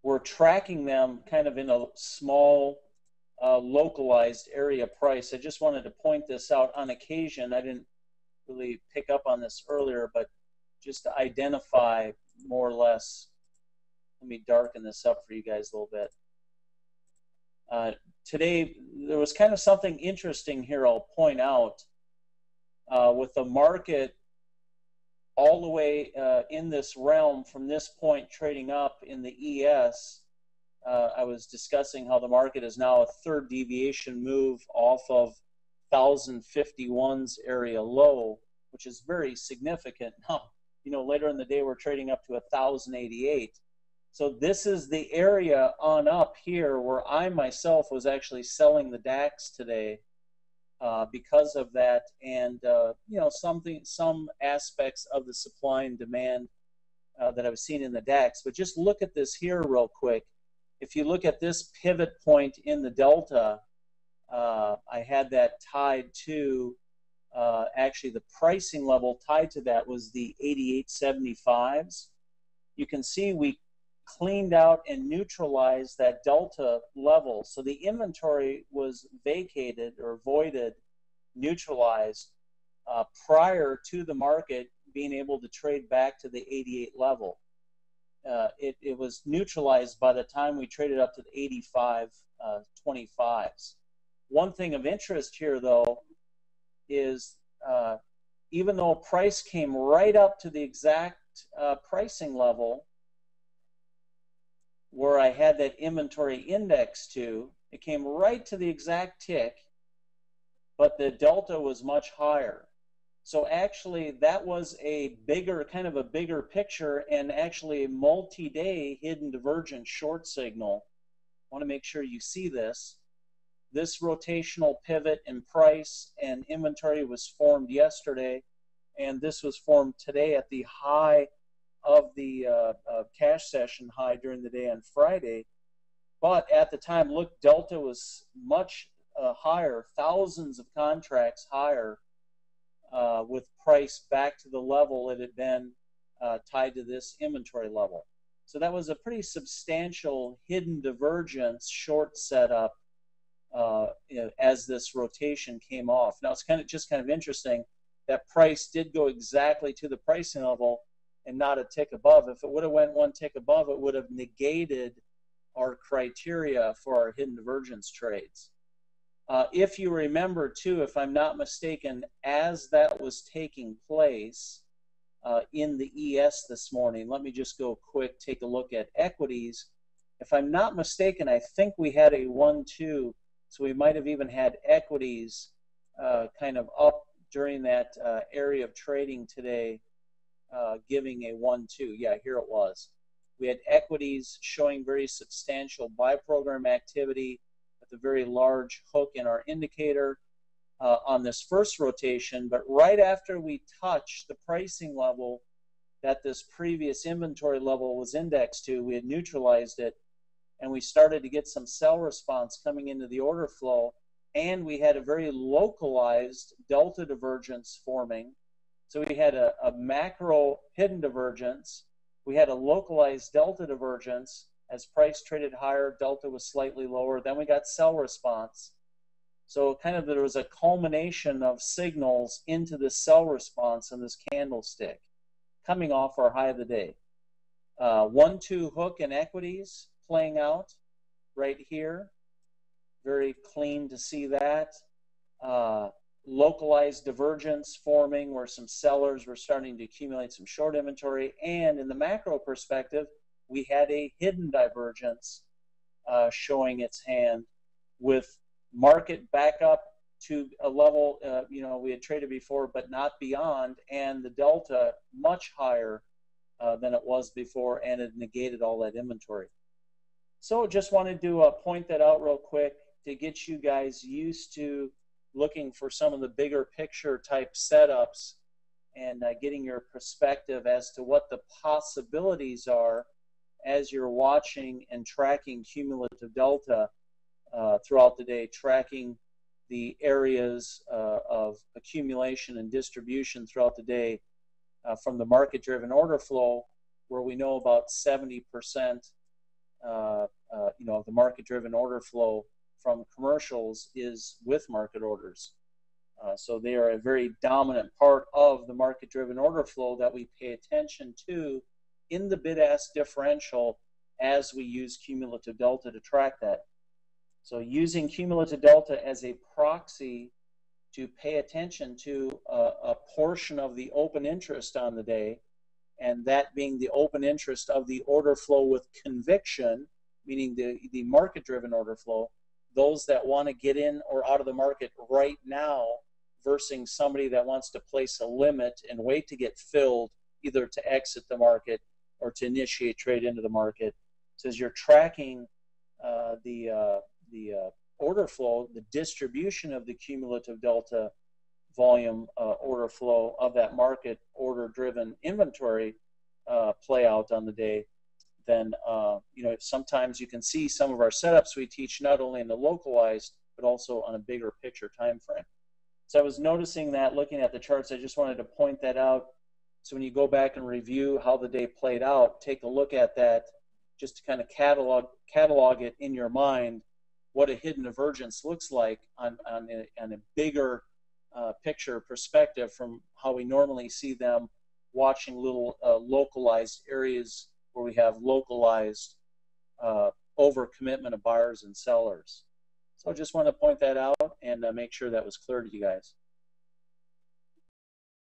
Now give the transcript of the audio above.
we're tracking them kind of in a small localized area price. I just wanted to point this out on occasion. I didn't really pick up on this earlier, but just to identify more or less. Let me darken this up for you guys a little bit. Today, there was kind of something interesting here I'll point out. With the market all the way in this realm from this point trading up in the ES, I was discussing how the market is now a third deviation move off of 1051's area low, which is very significant. Now, you know, later in the day we're trading up to 1088. So this is the area on up here where I myself was actually selling the DAX today because of that, and you know, some aspects of the supply and demand that I've seen in the DAX. But just look at this here real quick. If you look at this pivot point in the delta, I had that tied to actually the pricing level tied to that was the 88.75s. You can see we cleaned out and neutralized that delta level. So the inventory was vacated or voided, neutralized prior to the market being able to trade back to the 88 level. It was neutralized by the time we traded up to the 85.25s. One thing of interest here, though, is even though price came right up to the exact pricing level where I had that inventory index to, it came right to the exact tick, but the delta was much higher. So actually that was a bigger, kind of a bigger picture, and actually a multi-day hidden divergence short signal. I want to make sure you see this. This rotational pivot in price and inventory was formed yesterday, and this was formed today at the high of the cash session high during the day on Friday. But at the time, look, delta was much higher, thousands of contracts higher, with price back to the level it had been tied to this inventory level. So that was a pretty substantial hidden divergence short setup you know, as this rotation came off. Now it's just kind of interesting that price did go exactly to the pricing level and not a tick above. If it would have went one tick above, it would have negated our criteria for our hidden divergence trades. If you remember too, if I'm not mistaken, as that was taking place in the ES this morning, let me just go quick, take a look at equities. If I'm not mistaken, I think we had a 1-2, so we might have even had equities kind of up during that area of trading today, giving a 1-2. Yeah, here it was. We had equities showing very substantial buy program activity with a very large hook in our indicator on this first rotation. But right after we touched the pricing level that this previous inventory level was indexed to, we had neutralized it, and we started to get some sell response coming into the order flow, and we had a very localized delta divergence forming. So we had a macro hidden divergence. We had a localized delta divergence. As price traded higher, delta was slightly lower. Then we got sell response. So kind of there was a culmination of signals into the sell response in this candlestick coming off our high of the day. 1-2 hook in equities playing out right here. Very clean to see that. Localized divergence forming where some sellers were starting to accumulate some short inventory. And in the macro perspective, we had a hidden divergence showing its hand with market back up to a level you know, we had traded before but not beyond, and the delta much higher than it was before, and it negated all that inventory. So just wanted to point that out real quick to get you guys used to looking for some of the bigger picture type setups and getting your perspective as to what the possibilities are as you're watching and tracking cumulative delta throughout the day, tracking the areas of accumulation and distribution throughout the day from the market-driven order flow, where we know about 70% of the market-driven order flow from commercials is with market orders. So they are a very dominant part of the market-driven order flow that we pay attention to in the bid-ask differential as we use cumulative delta to track that. So using cumulative delta as a proxy to pay attention to a portion of the open interest on the day, and that being the open interest of the order flow with conviction, meaning the market-driven order flow, those that want to get in or out of the market right now versus somebody that wants to place a limit and wait to get filled, either to exit the market or to initiate trade into the market. So as you're tracking the order flow, the distribution of the cumulative delta volume order flow of that market order-driven inventory play out on the day, then sometimes you can see some of our setups we teach not only in the localized but also on a bigger picture time frame. So I was noticing that looking at the charts, I just wanted to point that out. So when you go back and review how the day played out, take a look at that just to kind of catalog it in your mind, what a hidden divergence looks like on a bigger picture perspective from how we normally see them watching little localized areas where we have localized overcommitment of buyers and sellers. So I just want to point that out and make sure that was clear to you guys.